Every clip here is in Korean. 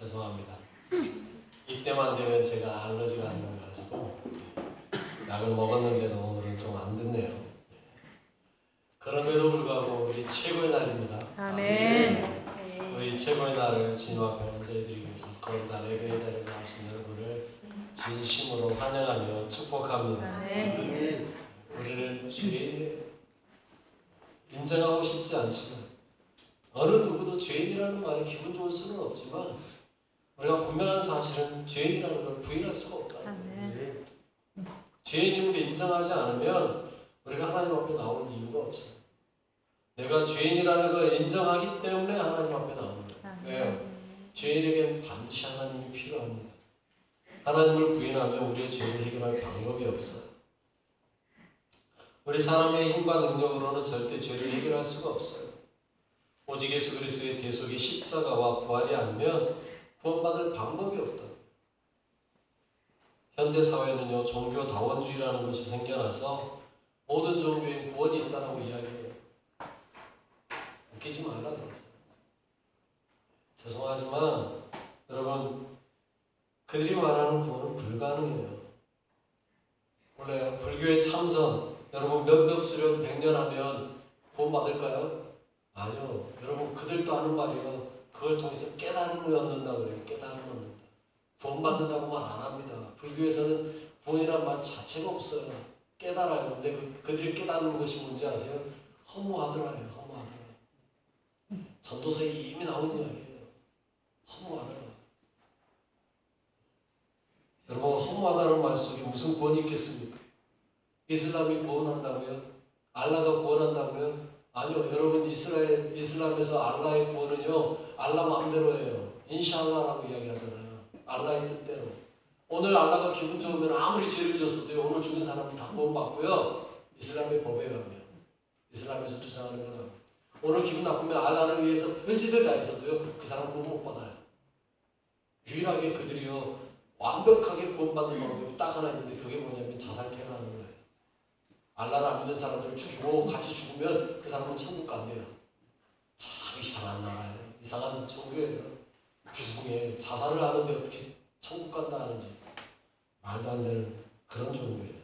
죄송합니다. 이때만 되면 제가 알러지가 생겨가지고 약을 먹었는데도 오늘은 좀 안 듣네요. 그럼에도 불구하고 우리 최고의 날입니다. 아멘. 우리 최고의 날을 주님 앞에 얹어드리기 위해서 거룩한 예배의 자리에 나오신 여러분을 진심으로 환영하며 축복합니다. 아멘. 우리는 죄인을 인정하고 싶지 않지만 어느 누구도 죄인이라는 말이 기분 좋을 수는 없지만 우리가 분명한 사실은 죄인이라는 걸 부인할 수가 없다. 아멘. 죄인임을 인정하지 않으면 우리가 하나님 앞에 나올 이유가 없어요. 내가 죄인이라는 걸 인정하기 때문에 하나님 앞에 나오는 거예요. 왜요? 죄인에게는 반드시 하나님이 필요합니다. 하나님을 부인하면 우리의 죄를 해결할 방법이 없어요. 우리 사람의 힘과 능력으로는 절대 죄를 해결할 수가 없어요. 오직 예수 그리스도의 대속의 십자가와 부활이 아니면 구원받을 방법이 없다. 현대사회는요, 종교다원주의라는 것이 생겨나서 모든 종교에 구원이 있다고 이야기해요. 웃기지 말라 그러세요. 죄송하지만 여러분, 그들이 말하는 구원은 불가능해요. 몰라요? 불교의 참선, 여러분 면벽 수련 100년 하면 구원 받을까요? 아니요. 여러분 그들도 하는 말이요. 그걸 통해서 깨달음을 얻는다 그래요. 깨달음을 얻는다. 구원 받는다고 말 안 합니다. 불교에서는 구원이란 말 자체가 없어요. 깨달아요. 근데 그들이 깨닫는 것이 뭔지 아세요? 허무하더라예요. 허무하더라. 전도서에 이미 나온 이야기예요. 허무하더라. 여러분 허무하다는 말 속에 무슨 구원이 있겠습니까? 이슬람이 구원한다고요? 알라가 구원한다고요? 아니요. 여러분 이슬람에서 알라의 구원은요. 알라 마음대로예요. 인샬라라고 이야기하잖아요. 알라의 뜻대로. 오늘 알라가 기분 좋으면 아무리 죄를 지었어도요. 오늘 죽은 사람은 다 구원받고요. 이슬람의 법에 의하면. 이슬람에서 주장하는 건 오늘 기분 나쁘면 알라를 위해서 별짓을 다 했어도요. 그 사람 구원 못 받아요. 유일하게 그들이요. 완벽하게 구원받는 방법이 딱 하나 있는데 그게 뭐냐면 자살케어를 하는 거예요. 알라를 안 믿는 사람들을 죽이고 같이 죽으면 그 사람은 천국 간대요. 참 이상한 나라예요. 이상한 종교예요. 죽음에 자살을 하는데 어떻게 천국 간다 하는지 말도 안 되는 그런 종교예요.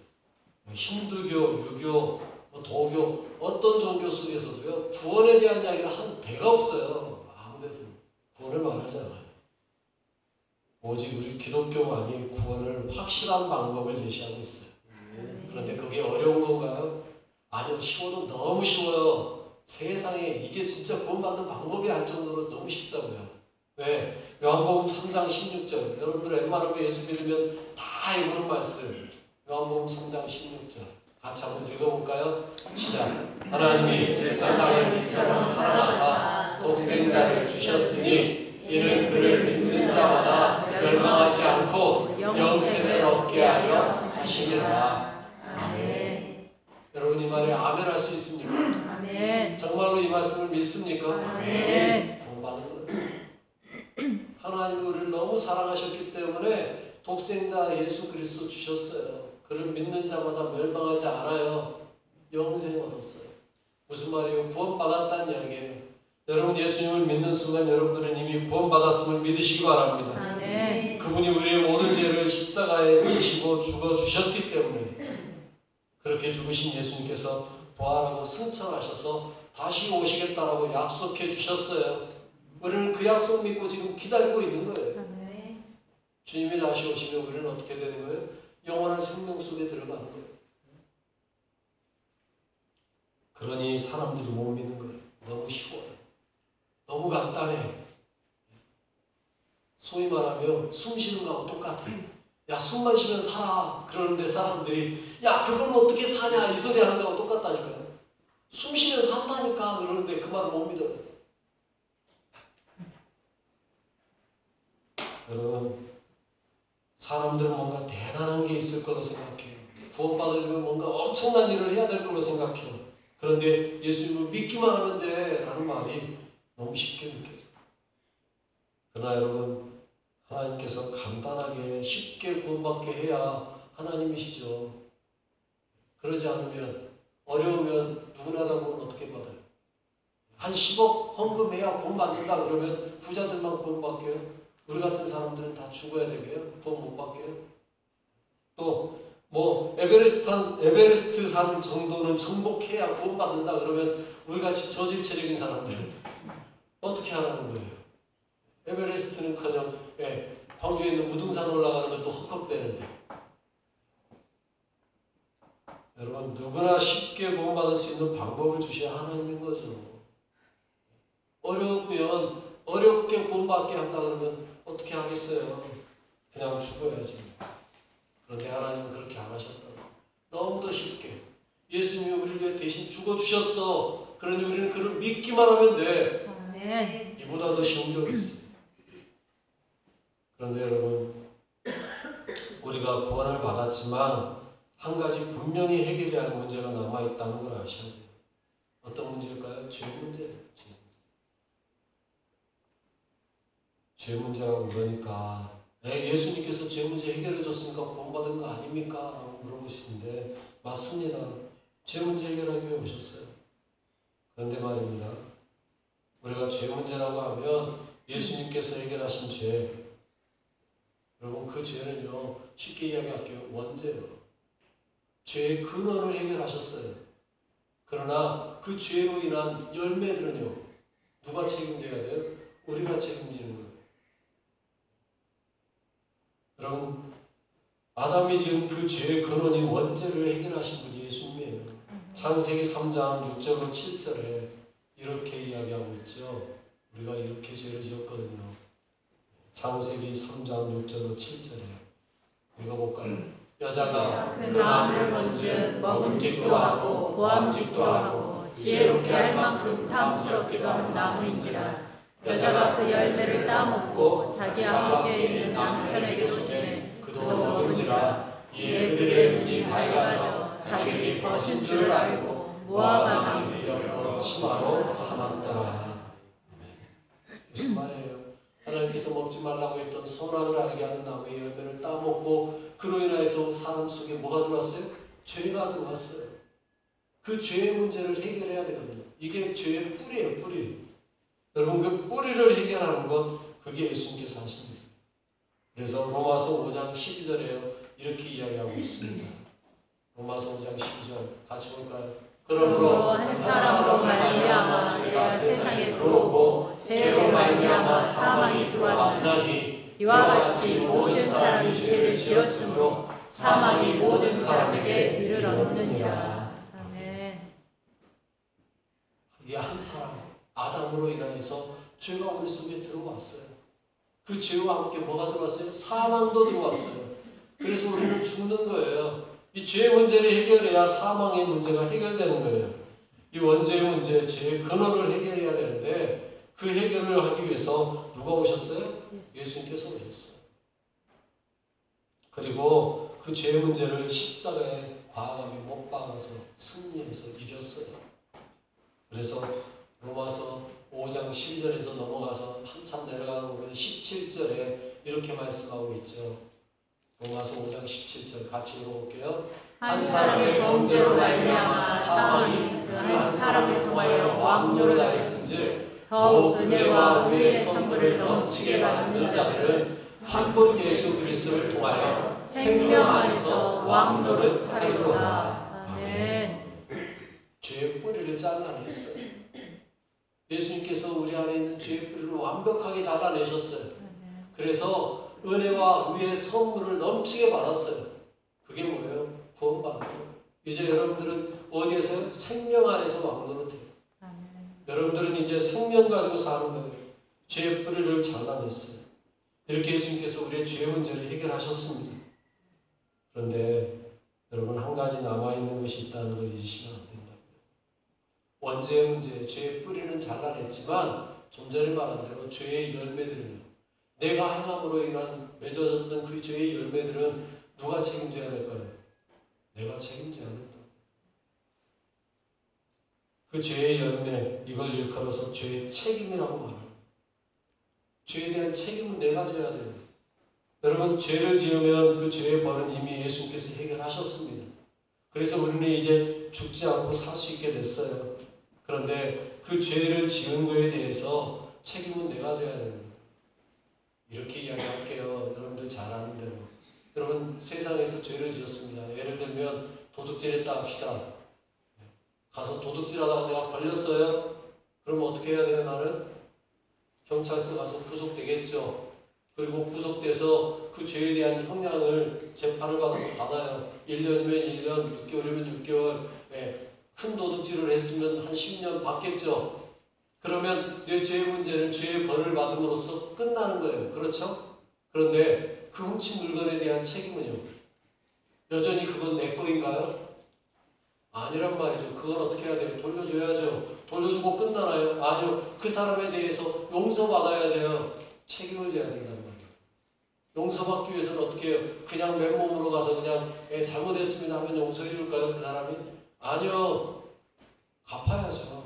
힌두교, 유교, 도교 어떤 종교 속에서도요. 구원에 대한 이야기를 한 데가 없어요. 아무데도 구원을 말하지 않아요. 오직 우리 기독교만이 구원을 확실한 방법을 제시하고 있어요. 그런데 그게 어려운 건가요? 아니요. 쉬워도 너무 쉬워요. 세상에 이게 진짜 구원받는 방법이 할 정도로 너무 쉽다고요. 왜? 요한복음 3장 16절 여러분들 웬만하면 예수 믿으면 다 외우는 말씀. 요한복음 3장 16절 같이 한번 읽어볼까요? 시작. 하나님이 세상을 이처럼 사랑하사 독생자를 주셨으니 이는 그를 믿는 자마다 멸망하지 않고 영생을 얻게 하려 하심이라. 아멘. 여러분 이 말에 아멘 할 수 있습니까? 아멘. 정말로 이 말씀을 믿습니까? 아멘. 구원받는 거예요. 하나님이 우리를 너무 사랑하셨기 때문에 독생자 예수 그리스도 주셨어요. 그를 믿는 자마다 멸망하지 않아요. 영생을 얻었어요. 무슨 말이에요? 구원받았다는 이야기예요. 여러분 예수님을 믿는 순간 여러분들은 이미 구원받았음을 믿으시기 바랍니다. 아멘. 그분이 우리의 모든 죄를 십자가에 지시고 죽어주셨기 때문에 그렇게 죽으신 예수님께서 부활하고 승천하셔서 다시 오시겠다라고 약속해 주셨어요. 우리는 그 약속 믿고 지금 기다리고 있는 거예요. 아멘. 주님이 다시 오시면 우리는 어떻게 되는 거예요? 영원한 생명 속에 들어가는 거예요. 그러니 사람들이 못 믿는 거예요. 너무 쉬워요. 너무 간단해. 소위 말하면 숨 쉬는 거하고 똑같아. 야 숨만 쉬면 살아. 그러는데 사람들이 야 그건 어떻게 사냐 이 소리 하는 거하고 똑같다니까요. 숨 쉬면 산다니까 그러는데 그 말 못 믿어요. 여러분 사람들은 뭔가 대단한 게 있을 거라고 생각해요. 구원받으려면 뭔가 엄청난 일을 해야 될 거라고 생각해요. 그런데 예수님을 믿기만 하면 돼 라는 말이 너무 쉽게 느껴져요. 그러나 여러분 하나님께서 간단하게 쉽게 구원받게 해야 하나님이시죠. 그러지 않으면 어려우면 누구나 다 구원 어떻게 받아요? 한 10억 헌금해야 구원받는다 그러면 부자들만 구원받게요? 우리 같은 사람들은 다 죽어야 되게요? 구원 못 받게요? 또 뭐 에베레스트 산 정도는 정복해야 구원 받는다 그러면 우리 같이 저질체력인 사람들은 어떻게 하라는 거예요? 에베레스트는커녕 광주에 있는 무등산 올라가는 것도 헉헉대는데 여러분 누구나 쉽게 구원받을 수 있는 방법을 주셔야 하나님인 거죠. 어려우면 어렵게 구원받게 한다 그러면 어떻게 하겠어요? 그냥 죽어야지. 그런데 하나님은 그렇게 안 하셨다고. 너무도 쉽게 예수님이 우리를 위해 대신 죽어주셨어. 그러니 우리는 그를 믿기만 하면 돼. 아멘. 이보다 더 쉬운 게 어디 있어요? 그런데 여러분 우리가 구원을 받았지만 한 가지 분명히 해결해야 할 문제가 남아있다는 걸 아셔야 돼요. 어떤 문제일까요? 죄 문제예요. 죄 문제라고 그러니까 예수님께서 죄 문제 해결해 줬으니까 구원받은 거 아닙니까? 라고 물어보시는데 맞습니다. 죄 문제 해결하기 위해 오셨어요. 그런데 말입니다. 우리가 죄 문제라고 하면 예수님께서 해결하신 죄 여러분 그 죄는요 쉽게 이야기할게요. 원죄예요. 죄의 근원을 해결하셨어요. 그러나 그 죄로 인한 열매들은요 누가 책임져야 돼요? 우리가 책임지는 거예요. 여러분 아담이 지은 그 죄의 근원인 원죄를 해결하신 분이 예수님이에요. 창세기 3장 6절로 7절에 이렇게 이야기하고 있죠. 우리가 이렇게 죄를 지었거든요. 창세기 3장 6절로 7절에 읽어볼까요? 여자가 그 나무를 본즉 먹음직도 하고 보암직도 하고 지혜롭게 할 만큼 탐스럽기도 한 나무인지라. 여자가 그 열매를 따먹고 자기와 함께 있는 남편에게 주매 그도 먹은지라. 이에 그들의 눈이 밝아져 자기들이 벗은 줄을 알고 모압 왕이 엮어 치마로 삼았더라. 무슨 말이에요? 하나님께서 먹지 말라고 했던 선악을 알게 하는 나무의 열매를 따먹고 그로 인해서 사람 속에 뭐가 들어왔어요? 죄가 들어왔어요. 그 죄의 문제를 해결해야 되거든요. 이게 죄의 뿌리예요. 뿌리. 여러분 그 뿌리를 해결하는 것 그게 예수님께서 하십니다. 그래서 로마서 5장 12절에요. 이렇게 이야기하고 있습니다. 로마서 5장 12절 같이 볼까요? 그러므로 한 사람으로 말미암아 죄가 세상에 들어오고 죄로 말미암아 사망이 들어왔나니 이와 같이 모든 사람이 죄를 지었으므로 사망이 모든 사람에게 이르렀느니라. 아멘. 이게 한 사람 아담으로 인해서 죄가 우리 속에 들어왔어요. 그 죄와 함께 뭐가 들어왔어요? 사망도 들어왔어요. 그래서 우리는 죽는 거예요. 이 죄 문제를 해결해야 사망의 문제가 해결되는 거예요. 이 원죄의 문제, 죄의 근원을 해결해야 되는데 그 해결을 하기 위해서 누가 오셨어요? 예수님께서 오셨어요. 그리고 그 죄의 문제를 십자가에 과감히 못 박아서 승리해서 이겼어요. 그래서 로마서 5장 12절에서 넘어가서 한참 내려가는 보면 17절에 이렇게 말씀하고 있죠. 로마서 5장 17절 같이 읽어볼게요. 한 사람의 범죄로 말미암아 사망이 그 한 사람을 통하여 왕노를 하였은즉 더욱 은혜와 의의 선물을 넘치게 받는 자들은 한 분 예수 그리스도를 통하여 생명 안에서 왕노를 하리로다. 아멘. 죄의 뿌리를 잘라냈어요. 예수님께서 우리 안에 있는 죄의 뿌리를 완벽하게 잘라내셨어요. 그래서 은혜와 의의 선물을 넘치게 받았어요. 그게 뭐예요? 구원받는 거예요. 이제 여러분들은 어디에서요? 생명 안에서 왕노릇해요. 여러분들은 이제 생명 가지고 사는 거예요. 죄의 뿌리를 잘라냈어요. 이렇게 예수님께서 우리의 죄 문제를 해결하셨습니다. 그런데 여러분 한 가지 남아있는 것이 있다는 걸 잊으시면 안 된다고요. 원죄의 문제, 죄의 뿌리는 잘라냈지만 좀 전에 말한 대로 죄의 열매들은요. 내가 행함으로 인한 맺어졌던 그 죄의 열매들은 누가 책임져야 될까요? 내가 책임져야 된다. 그 죄의 열매, 이걸 일컬어서 죄의 책임이라고 말합니다. 죄에 대한 책임은 내가 져야 돼요. 여러분 죄를 지으면 그 죄의 벌은 이미 예수님께서 해결하셨습니다. 그래서 우리는 이제 죽지 않고 살 수 있게 됐어요. 그런데 그 죄를 지은 거에 대해서 책임은 내가 져야 됩니다. 이렇게 이야기할게요. 여러분들 잘 아는 대로. 여러분 세상에서 죄를 지었습니다. 예를 들면 도둑질했다 합시다. 가서 도둑질하다가 내가 걸렸어요. 그러면 어떻게 해야 돼요? 나는 경찰서 가서 구속되겠죠. 그리고 구속돼서 그 죄에 대한 형량을 재판을 받아서 받아요. 1년이면 1년, 6개월이면 6개월. 큰 도둑질을 했으면 한 10년 받겠죠. 그러면 내 죄의 문제는 죄의 벌을 받음으로써 끝나는 거예요. 그렇죠? 그런데 그 훔친 물건에 대한 책임은요? 여전히 그건 내 거인가요? 아니란 말이죠. 그건 어떻게 해야 돼요? 돌려줘야죠. 돌려주고 끝나나요? 아니요. 그 사람에 대해서 용서받아야 돼요. 책임을 져야 된단 말이에요. 용서받기 위해서는 어떻게 해요? 그냥 맨몸으로 가서 그냥 잘못했습니다 하면 용서해 줄까요? 그 사람이? 아니요. 갚아야죠.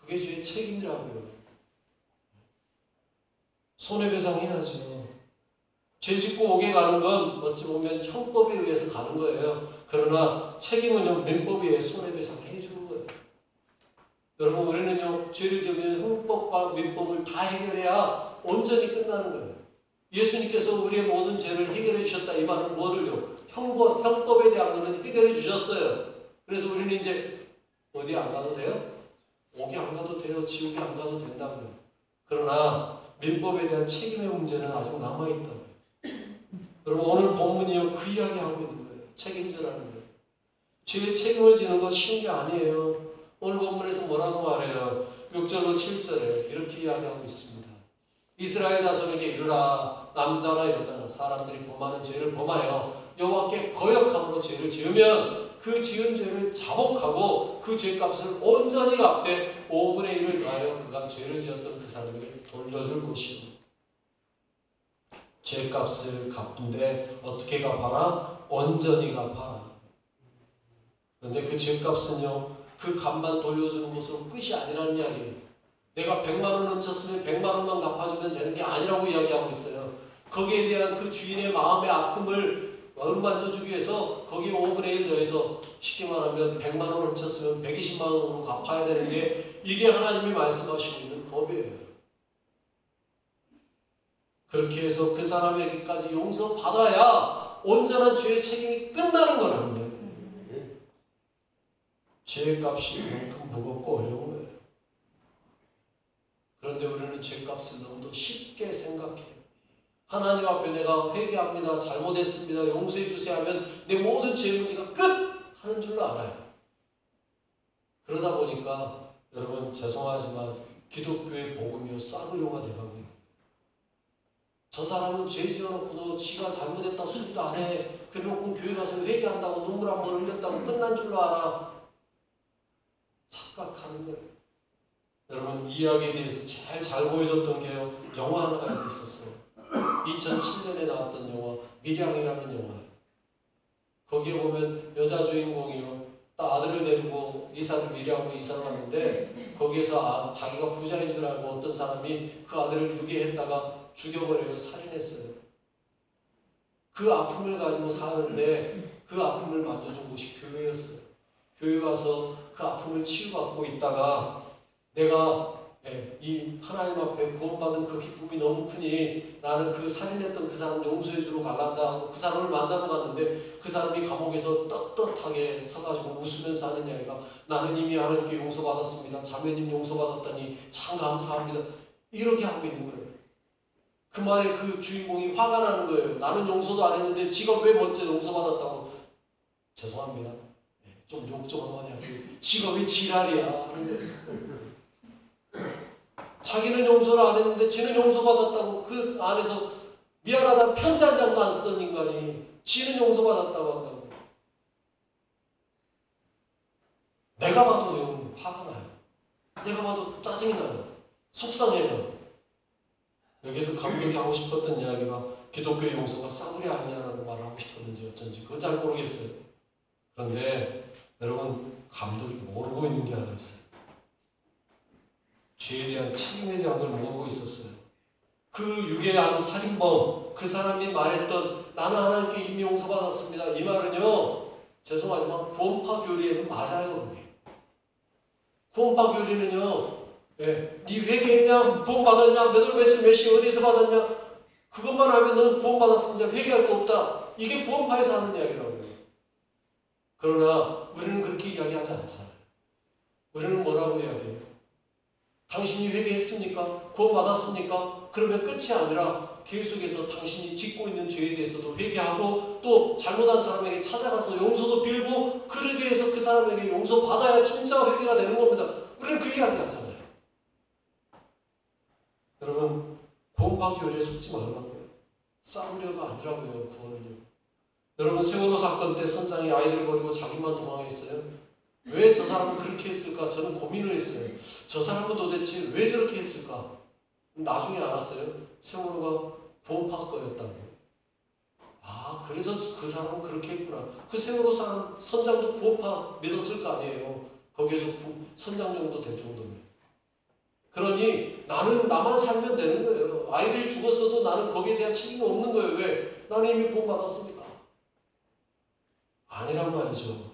그게 죄의 책임이라고요. 손해배상해야죠. 죄 짓고 옥에 가는 건 어찌 보면 형법에 의해서 가는 거예요. 그러나 책임은요, 민법에 의해 손해배상 해주는 거예요. 여러분, 우리는요, 죄를 지으면 형법과 민법을 다 해결해야 온전히 끝나는 거예요. 예수님께서 우리의 모든 죄를 해결해 주셨다. 이 말은 뭐를요? 형법에 대한 것은 해결해 주셨어요. 그래서 우리는 이제 어디 안 가도 돼요? 옥에 안 가도 돼요. 지옥에 안 가도 된다고요. 그러나 민법에 대한 책임의 문제는 아직 남아있다고요. 여러분, 오늘 본문이요, 그 이야기하고 있는 거예요. 책임져라는 거예요. 죄의 책임을 지는 건 쉬운 게 아니에요. 오늘 본문에서 뭐라고 말해요? 6절로 7절에 이렇게 이야기하고 있습니다. 이스라엘 자손에게 이르라. 남자나 여자나 사람들이 범하는 죄를 범하여 여호와께 거역함으로 죄를 지으면 그 지은 죄를 자복하고 그 죄값을 온전히 갚되 5분의 1을 더하여 그가 죄를 지었던 그 사람에게 돌려줄 것이요. 죄값을 갚는데 어떻게 갚아라? 온전히 갚아라. 그런데 그 죄값은요, 그 값만 돌려주는 것으로 끝이 아니라는 이야기예요. 내가 100만 원 훔쳤으면 100만 원만 갚아주면 되는 게 아니라고 이야기하고 있어요. 거기에 대한 그 주인의 마음의 아픔을 어루만져주기 위해서 거기에 5분의 1 더해서 쉽게 말하면 100만 원 훔쳤으면 120만 원으로 갚아야 되는 게 이게 하나님이 말씀하시고 있는 법이에요. 그렇게 해서 그 사람에게까지 용서받아야 온전한 죄의 책임이 끝나는 거라는 거예요. 죄의 값이 그만큼 무겁고 어려운 거예요. 그런데 우리는 죄값을 너무도 쉽게 생각해요. 하나님 앞에 내가 회개합니다. 잘못했습니다. 용서해 주세요 하면 내 모든 죄 문제가 끝! 하는 줄로 알아요. 그러다 보니까 여러분 죄송하지만 기독교의 복음이요 싸구려가 돼가고 있는 거예요. 저 사람은 죄 지어놓고도 지가 잘못했다고 소리도 안 해. 그래놓고 교회 가서 회개한다고 눈물 한 번 흘렸다고 끝난 줄로 알아. 착각하는 거예요. 여러분 이 이야기에 대해서 제일 잘 보여줬던 게요, 영화 하나가 있었어요. 2007년에 나왔던 영화 밀양이라는 영화예요. 거기에 보면 여자 주인공이요, 아들을 데리고 밀양으로 이사를 왔는데 거기에서 자기가 부자인 줄 알고 어떤 사람이 그 아들을 유괴했다가 죽여버려요. 살인했어요. 그 아픔을 가지고 사는데 그 아픔을 만져준 곳이 교회였어요. 교회 가서 그 아픔을 치유받고 있다가 내가 이 하나님 앞에 구원받은 그 기쁨이 너무 크니 나는 그 살인했던 그 사람 용서해주러 갈란다 하고 그 사람을 만나러 갔는데 그 사람이 감옥에서 떳떳하게 서가지고 웃으면서 하는 이야기가, 나는 이미 하나님께 용서받았습니다. 자매님 용서받았다니 참 감사합니다. 이렇게 하고 있는 거예요. 그 말에 그 주인공이 화가 나는 거예요. 나는 용서도 안 했는데 지가 왜 먼저 용서받았다고. 죄송합니다. 좀 욕 좀 한번 해요. 지가 왜 지랄이야 하는 거예요. 자기는 용서를 안 했는데 지는 용서받았다고 그 안에서 미안하다 편지 한 장도 안 쓰던 인간이 지는 용서받았다고 한다고. 내가 봐도 화가 나요. 내가 봐도 짜증이 나요. 속상해요. 여기서 감독이 하고 싶었던 이야기가 기독교의 용서가 싸구려 아니냐라는 말을 하고 싶었는지 어쩐지 그건 잘 모르겠어요. 그런데 여러분 감독이 모르고 있는 게 하나 있어요. 죄에 대한 책임에 대한 걸 모르고 있었어요. 그 유괴한 살인범, 그 사람이 말했던 나는 하나님께 이미 용서받았습니다. 이 말은요, 죄송하지만 구원파 교리에는 맞아요. 그게. 구원파 교리는요, 네 회개했냐? 구원받았냐? 몇 월 며칠 몇 시 어디에서 받았냐? 그것만 알면 너는 구원받았으니까 회개할 거 없다. 이게 구원파에서 하는 이야기라고요. 그러나 우리는 그렇게 이야기하지 않잖아요. 우리는 뭐라고 이야기해요? 당신이 회개했습니까? 구원받았습니까? 그러면 끝이 아니라 계속해서 당신이 짓고 있는 죄에 대해서도 회개하고 또 잘못한 사람에게 찾아가서 용서도 빌고 그러기 위해서 그 사람에게 용서받아야 진짜 회개가 되는 겁니다. 우리는 그 이야기 하잖아요. 여러분, 구원파 교리에 속지 말라고요. 싸우려가 아니라고요. 구원은요. 여러분, 세월호 사건 때 선장이 아이들을 버리고 자기만 도망했어요. 왜 저 사람은 그렇게 했을까? 저는 고민을 했어요. 저 사람은 도대체 왜 저렇게 했을까? 나중에 알았어요. 세월호가 구원파 거였다고. 아, 그래서 그 사람은 그렇게 했구나. 그 세월호 사람 선장도 구원파 믿었을 거 아니에요. 거기에서 선장 정도 될 정도면. 그러니 나는 나만 살면 되는 거예요. 아이들이 죽었어도 나는 거기에 대한 책임이 없는 거예요. 왜? 나는 이미 구원받았으니까. 아니란 말이죠.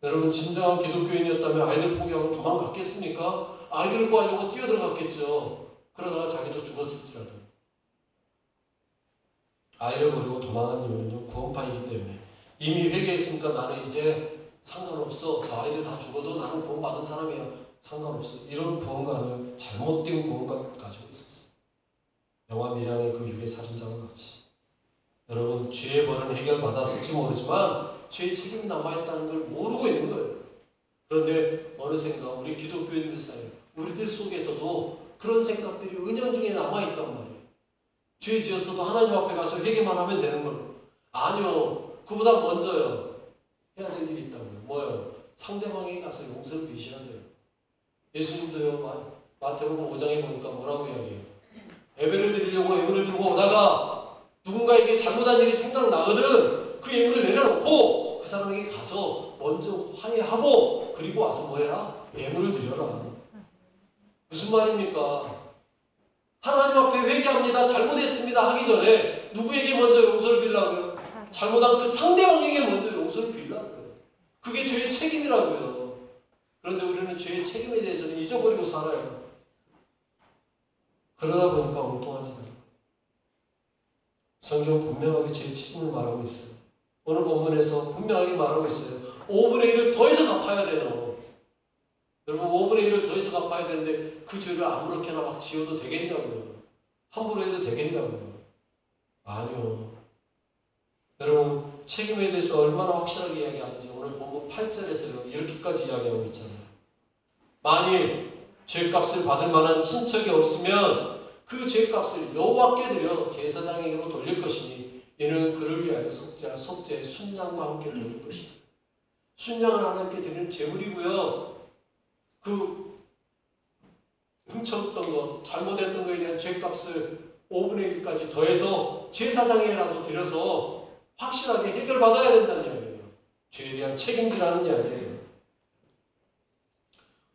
여러분, 진정한 기독교인이었다면 아이들 포기하고 도망갔겠습니까? 아이들을 구하려고 뛰어들어갔겠죠. 그러다가 자기도 죽었을지라도. 아이를 버리고 도망한 이유는요, 구원파이기 때문에. 이미 회개했으니까 나는 이제 상관없어. 저 아이들 다 죽어도 나는 구원받은 사람이야. 상관없어. 이런 구원관을, 잘못된 구원관을 가지고 있었어요. 영화 미량의 그 유괴 살인자와 같이. 여러분, 죄의 벌은 해결받았을지 모르지만 죄의 책임이 남아있다는 걸 모르고 있는 거예요. 그런데 어느샌가 우리 기독교인들 사이, 우리들 속에서도 그런 생각들이 은연중에 남아있단 말이에요. 죄 지었어도 하나님 앞에 가서 회개만 하면 되는 걸로. 아니요. 그보다 먼저요. 해야 될 일이 있다고요. 뭐요? 상대방에게 가서 용서를 비셔야 돼요. 예수님도요. 마태복음 5장에 보니까 뭐라고 이야기해요? 예배를 드리려고 예물을 들고 오다가 누군가에게 잘못한 일이 생각나거든. 그 예물을 내려놓고 그 사람에게 가서 먼저 화해하고 그리고 와서 뭐 해라? 예물을 드려라. 무슨 말입니까? 하나님 앞에 회개합니다. 잘못했습니다. 하기 전에 누구에게 먼저 용서를 빌라고요? 잘못한 그 상대방에게 먼저 용서를 빌라고요. 그게 죄의 책임이라고요. 그런데 우리는 죄의 책임에 대해서는 잊어버리고 살아요. 그러다 보니까 엉뚱한 짓을 해요. 성경은 분명하게 죄의 책임을 말하고 있어요. 오늘 본문에서 분명하게 말하고 있어요. 5분의 1을 더해서 갚아야 돼요. 여러분, 5분의 1을 더해서 갚아야 되는데 그 죄를 아무렇게나 막 지어도 되겠냐고요. 함부로 해도 되겠냐고요. 아니요. 여러분, 책임에 대해서 얼마나 확실하게 이야기하는지 오늘 본문 8절에서요. 이렇게까지 이야기하고 있잖아요. 만일 죄값을 받을 만한 친척이 없으면 그 죄값을 여호와께 드려 제사장에게로 돌릴 것이니 이는 그를 위하여 속죄할 속죄 순양과 함께 돌릴 것이다. 순양은 하나님께 드리는 제물이고요. 그 훔쳤던 것, 잘못했던 것에 대한 죄값을 5분의 1까지 더해서 제사장에게라도 드려서 확실하게 해결받아야 된다는 이야기예요. 죄에 대한 책임지라는 이야기예요.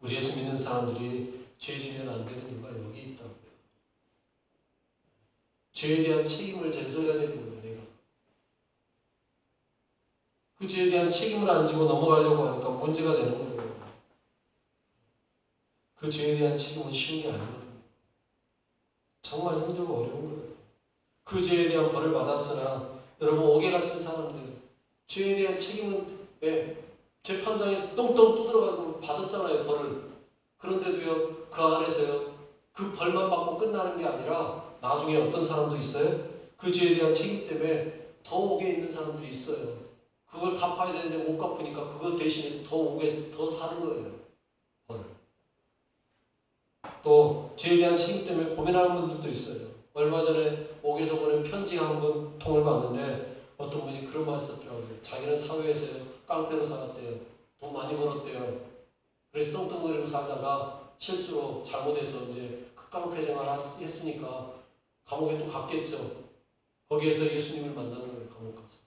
우리 예수 믿는 사람들이 죄 지면 안 되는 이유가 여기 있다고요. 죄에 대한 책임을 져야 되는 거예요. 내가 그 죄에 대한 책임을 안 지고 넘어가려고 하니까 문제가 되는 거예요. 그 죄에 대한 책임은 쉬운 게 아니거든요. 정말 힘들고 어려운 거예요. 그 죄에 대한 벌을 받았으나 여러분, 옥에 갇힌 사람들 죄에 대한 책임은 재판장에서 똥똥 두드러가고 받았잖아요. 벌을. 그런데도요, 그 안에서요, 그 벌만 받고 끝나는 게 아니라 나중에 어떤 사람도 있어요. 그 죄에 대한 책임 때문에 더 옥에 있는 사람들이 있어요. 그걸 갚아야 되는데 못 갚으니까 그것 대신에 더 옥에서 더 사는 거예요. 벌을. 또 죄에 대한 책임 때문에 고민하는 분들도 있어요. 얼마 전에 옥에서 보낸 편지 한 통을 봤는데 어떤 분이 그런 말 썼더라고요. 자기는 사회에서요, 깡패로 살았대요. 돈 많이 벌었대요. 그래서 떵떵거리고 살다가 실수로 잘못해서 이제 그 깡패 생활 했으니까 감옥에 또 갔겠죠. 거기에서 예수님을 만나는 거예요. 감옥 가서.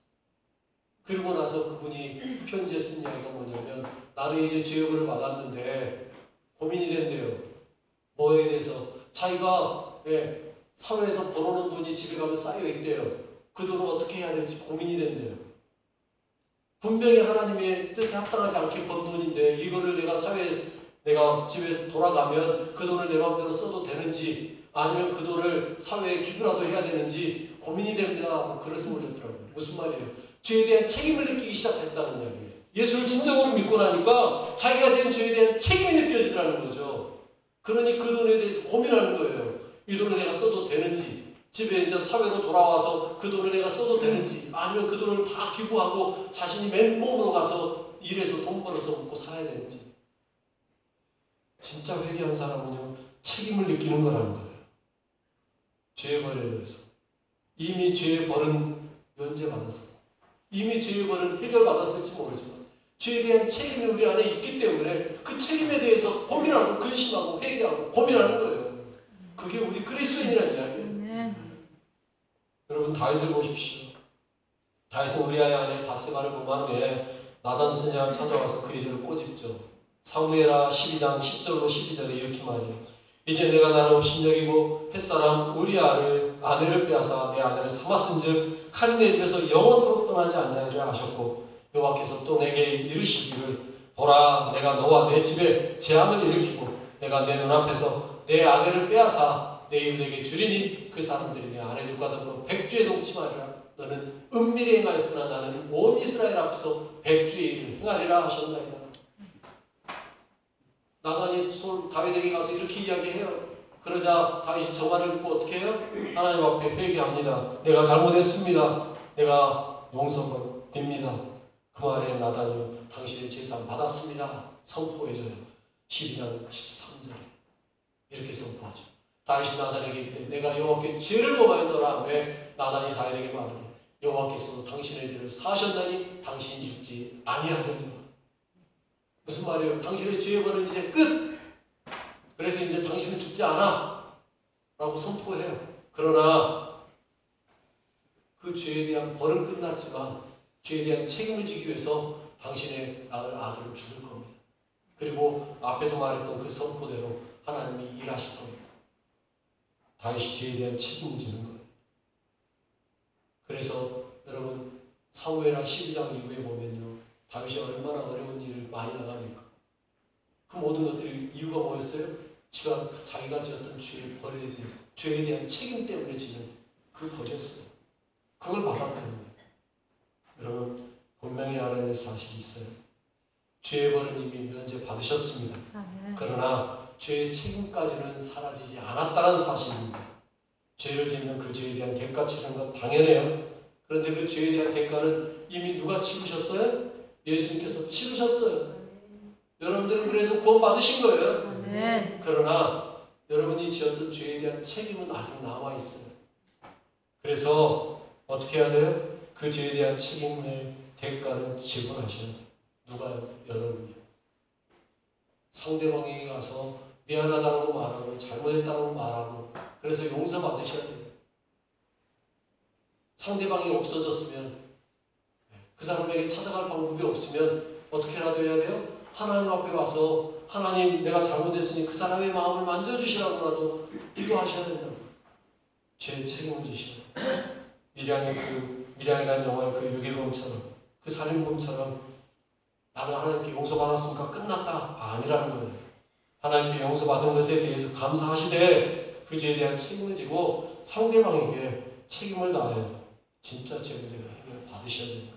그리고 나서 그분이 편지에 쓴 이야기가 뭐냐면 나는 이제 죄업을 받았는데 고민이 된대요. 뭐에 대해서? 자기가 사회에서 벌어놓은 돈이 집에 가면 쌓여있대요. 그 돈을 어떻게 해야 될지 고민이 된대요. 분명히 하나님의 뜻에 합당하지 않게 번 돈인데 이거를 내가 사회에 내가 집에서 돌아가면 그 돈을 내 마음대로 써도 되는지 아니면 그 돈을 사회에 기부라도 해야 되는지 고민이 됩니다. 글을 써올렸더라고요. 무슨 말이에요? 죄에 대한 책임을 느끼기 시작했다는 이야기예요. 예수를 진정으로 믿고 나니까 자기가 지은 죄에 대한 책임이 느껴지더라는 거죠. 그러니 그 돈에 대해서 고민하는 거예요. 이 돈을 내가 써도 되는지, 집에 이제 사회로 돌아와서 그 돈을 내가 써도 되는지, 아니면 그 돈을 다 기부하고 자신이 맨몸으로 가서 일해서 돈 벌어서 먹고 살아야 되는지. 진짜 회개한 사람은요, 책임을 느끼는 거라는 거예요. 죄의 벌에 대해서. 이미 죄의 벌은 면제받았어요. 이미 죄의 벌은 해결받았을지 모르지만 죄에 대한 책임이 우리 안에 있기 때문에 그 책임에 대해서 고민하고 근심하고 회개하고 고민하는 거예요. 그게 우리 그리스도인이라는 이야기예요. 여러분 다윗을 보십시오. 다윗은 우리아의 아내 밧세바를 범한 후에 나단 선지자가 찾아와서 그의 죄를 꼬집죠. 사무엘하 12장 10절로 12절에 이렇게 말해요. 이제 내가 나를 업신여기고 햇사람 우리아를 아내를 빼앗아 내 아내를 삼았은즉 칼이 내 집에서 영원토록 떠나지 아니하리라 하셨고 여호와께서 또 내게 이르시기를 보라 내가 너와 내 집에 재앙을 일으키고 내가 내 눈앞에서 내 아내를 빼앗아 내 이웃에게 주리니 그 사람들이 내 아내들과 더불어 백주에 동침하리라. 너는 은밀히 행하였으나 나는 온 이스라엘 앞에서 백주의 일을 행하리라 하셨나이다. 나단이 다윗에게 가서 이렇게 이야기해요. 그러자 다윗이 저 말을 듣고 어떻게 해요? 하나님 앞에 회개합니다. 내가 잘못했습니다. 내가 용서드립니다. 그 말에 나단이요 당신의 죄상 받았습니다. 선포해줘요. 12장 13절에 이렇게 선포하죠. 다윗이 나단에게 이르되 내가 여호와께 죄를 범하였노라. 왜 나단이 다윗에게 말하되 여호와께서 당신의 죄를 사하셨나니 당신이 죽지 아니하려니와. 무슨 말이에요? 당신의 죄의 벌은 이제 끝! 그래서 이제 당신은 죽지 않아! 라고 선포해요. 그러나 그 죄에 대한 벌은 끝났지만 죄에 대한 책임을 지기 위해서 당신의 낳을 아들을 죽일 겁니다. 그리고 앞에서 말했던 그 선포대로 하나님이 일하실 겁니다. 다윗이 죄에 대한 책임을 지는 거예요. 그래서 여러분 사무엘하 12장 이후에 보면요. 다윗이 얼마나 어려운 일을 많이 나갑니까? 그 모든 것들이 이유가 뭐였어요? 자기가 지었던 죄의 벌에 대해서, 죄에 대한 책임 때문에 지는 그 벌이었어요. 그걸 받았다는 거예요. 여러분 분명히 알아야 할 사실이 있어요. 죄의 벌은 이미 면제 받으셨습니다. 그러나 죄의 책임까지는 사라지지 않았다는 사실입니다. 죄를 지으면 그 죄에 대한 대가 치르는 건 당연해요. 그런데 그 죄에 대한 대가는 이미 누가 치르셨어요? 예수님께서 치르셨어요. 여러분들은 그래서 구원 받으신 거예요. 아멘. 그러나 여러분이 지었던 죄에 대한 책임은 아직 남아 있어요. 그래서 어떻게 해야 돼요? 그 죄에 대한 책임의 대가는 지불하셔야 돼요. 누가요? 여러분이요. 상대방에게 가서 미안하다고 말하고 잘못했다고 말하고 그래서 용서받으셔야 돼요. 상대방이 없어졌으면 그 사람에게 찾아갈 방법이 없으면 어떻게라도 해야 돼요? 하나님 앞에 와서 하나님 내가 잘못했으니 그 사람의 마음을 만져주시라고라도 기도하셔야 된다고. 죄의 책임을 지셔야 돼요. 밀양이라는 영화의 그 유괴범처럼 그 살인범처럼 나는 하나님께 용서받았으니까 끝났다. 아니라는 거예요. 하나님께 용서받은 것에 대해서 감사하시되 그 죄에 대한 책임을 지고 상대방에게 책임을 다하여 진짜 죄 문제가 해결 받으셔야 돼요.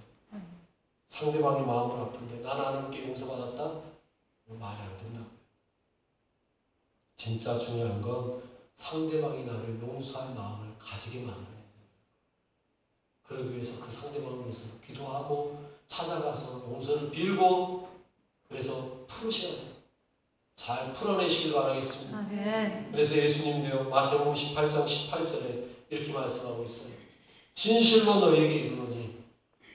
상대방의 마음은 아픈데 나는 하나님께 용서받았다? 말이 안 된다고요. 진짜 중요한 건 상대방이 나를 용서할 마음을 가지게 만드는 거예요. 그러기 위해서 그 상대방을 위해서 기도하고 찾아가서 용서를 빌고 그래서 풀으셔야 돼요. 잘 풀어내시길 바라겠습니다. 아멘. 그래서 예수님도요 마태복음 18장 18절에 이렇게 말씀하고 있어요. 진실로 너희에게 이르노니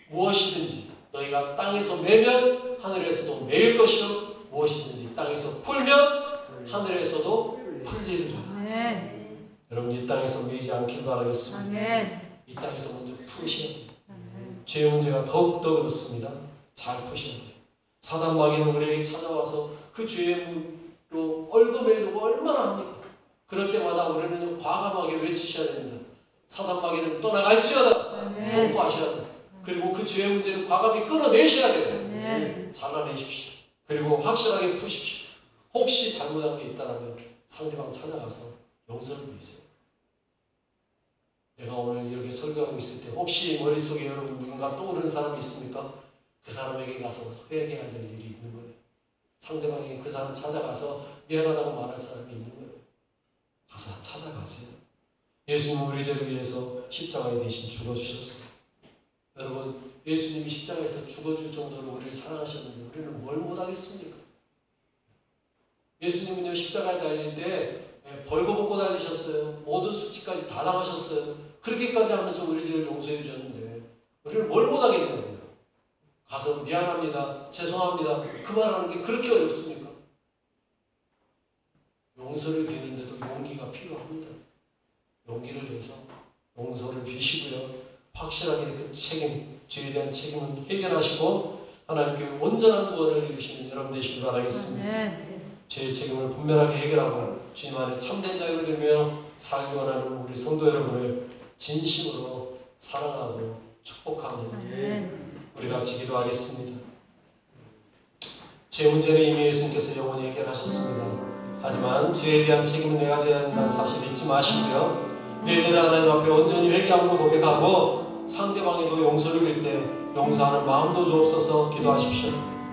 무엇이든지 너희가 땅에서 매면 하늘에서도 매일 것이요 무엇이든지 땅에서 풀면 하늘에서도 풀리리라. 아멘. 여러분 이 땅에서 매이지 않길 바라겠습니다. 아멘. 이 땅에서 먼저 푸셔야 돼요. 죄 문제가 더욱더 그렇습니다. 잘 푸셔야 돼요. 사단 마귀는 우리에게 찾아와서 그 죄의 문으로 얽어매려고 얼마나 합니까? 그럴 때마다 우리는 과감하게 외치셔야 됩니다. 사단 마귀는 떠나갈지어다 선포하셔야 돼요. 그리고 그 죄의 문제를 과감히 끊어내셔야 돼요. 잘라내십시오. 그리고 확실하게 푸십시오. 혹시 잘못한 게 있다면 상대방 찾아가서 용서를 구하세요. 내가 오늘 이렇게 설교하고 있을 때 혹시 머릿속에 여러분 누군가 떠오르는 사람이 있습니까? 그 사람에게 가서 회개해야 될 일이 있는 거예요. 상대방이 그 사람 찾아가서 미안하다고 말할 사람이 있는 거예요. 가서 찾아가세요. 예수님은 우리 죄를 위해서 십자가에 대신 죽어주셨어요. 여러분, 예수님이 십자가에서 죽어줄 정도로 우리를 사랑하셨는데 우리는 뭘 못하겠습니까? 예수님은요, 십자가에 달릴 때 벌거벗고 달리셨어요. 모든 수치까지 다 당하셨어요. 그렇게까지 하면서 우리 죄를 용서해 주셨는데 우리는 뭘 못하겠냐고요. 가서 미안합니다, 죄송합니다 그 말하는 게 그렇게 어렵습니까? 용서를 비는데도 용기가 필요합니다. 용기를 내서 용서를 비시고요, 확실하게 그 책임, 죄에 대한 책임을 해결하시고 하나님께 온전한 구원을 이루시는 여러분 되시길 바라겠습니다. 죄의 책임을 분명하게 해결하고 주님 안에 참된 자유를 누리며 살기 원하는 우리 성도 여러분을 진심으로 사랑하고 축복하며 우리 같이 기도하겠습니다. 죄 문제는 이미 예수님께서 영원히 해결하셨습니다. 하지만 죄에 대한 책임은 내가 져야 한다는 사실 잊지 마시고요, 내 죄를 하나님 앞에 온전히 회개함으로 고백하고 상대방에도 용서를 빌 때 용서하는 마음도 주옵소서 기도하십시오.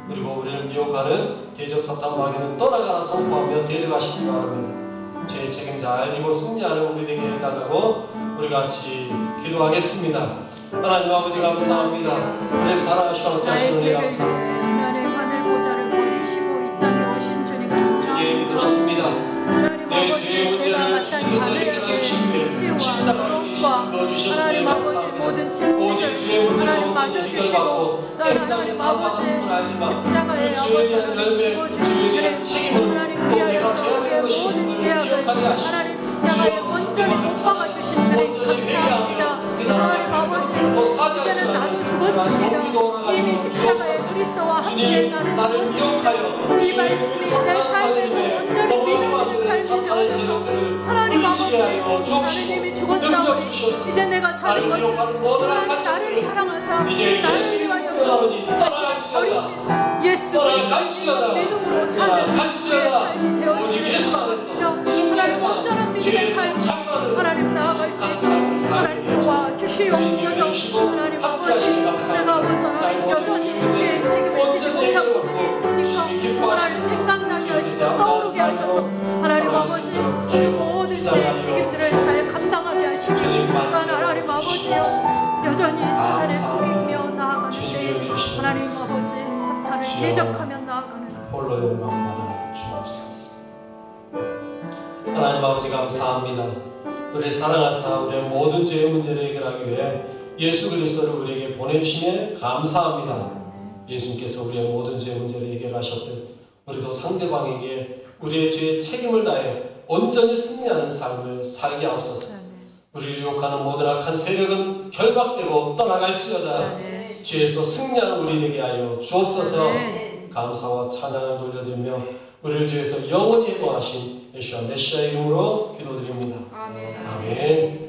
그리고 우리를 미혹하는 대적 사탄 마귀는 떠나가라 선포하며 대적하시기 바랍니다. 죄의 책임 잘 지고 승리하는 우리 되게 해달라고 우리 같이 기도하겠습니다. 하나님 아버지 감사합니다. 우리를 사랑하시고 함께 하시는 은혜 감사합니다. 하나님 하늘 보좌를 버리시고 이 땅에 오신 주님 감사합니다. 예, 그렇습니다. 내 죄의 문제를 주님께서 해결해 주신 후에 십자가에 대신 죽어주셨으니 감사합니다. 오직 죄의 문제가 온전히 해결받고 깨끗하게 살아갔음을 알지만 그 죄에 대한 열매, 죄에 대한 책임은 또 내가 져야 되는 것이 있음을 기억하게 하시고 십자가에 온전히 못 박아주신 주님 감사합니다. 하나님 아버지, 이제는 나도 죽었습니다. 이미 십자가에 그리스도와 함께 나는 죽었습니다. 이 말씀이 내 삶에서 온전히 믿어지는 삶이 되어서 하나님 아버지, 나는 이미 죽었사오니 이제 내가 사는 것은 하나님 나를 사랑하사 나를 위하여서 자신을 버리신 예수를 믿음으로 사는 우리의 삶이 되어지는 하나님 온전한 믿음의 삶, 하나님 나아갈 수 있도록 하나님 도와주시옵소서. 하나님 아버지, 내가 하나님 여전히 제 책임을 지지 못한 부분이 있습니까? 하나님 생각나게 하시고 떠오르게 하셔서 하나님 아버지, 그 모든 제 책임들을 잘 감당하게 하시고 하나님 아버지요, 여전히 사탄에 속이며 나아가는데 하나님 아버지, 사탄을 대적하며 나아가는 홀로 영광받아 주옵소서. 하나님 아버지 감사합니다. 우리를 사랑하사 우리의 모든 죄의 문제를 해결하기 위해 예수 그리스도를 우리에게 보내주시며 감사합니다. 예수님께서 우리의 모든 죄의 문제를 해결하셨듯 우리도 상대방에게 우리의 죄의 책임을 다해 온전히 승리하는 삶을 살게 하옵소서. 우리를 유혹하는 모든 악한 세력은 결박되고 떠나갈지어다. 죄에서 승리하는 우리 되게 하여 주옵소서. 감사와 찬양을 돌려드리며 우리를 죄에서 영원히 해방하신 예수와 메시아 이름으로 기도드립니다. 아멘.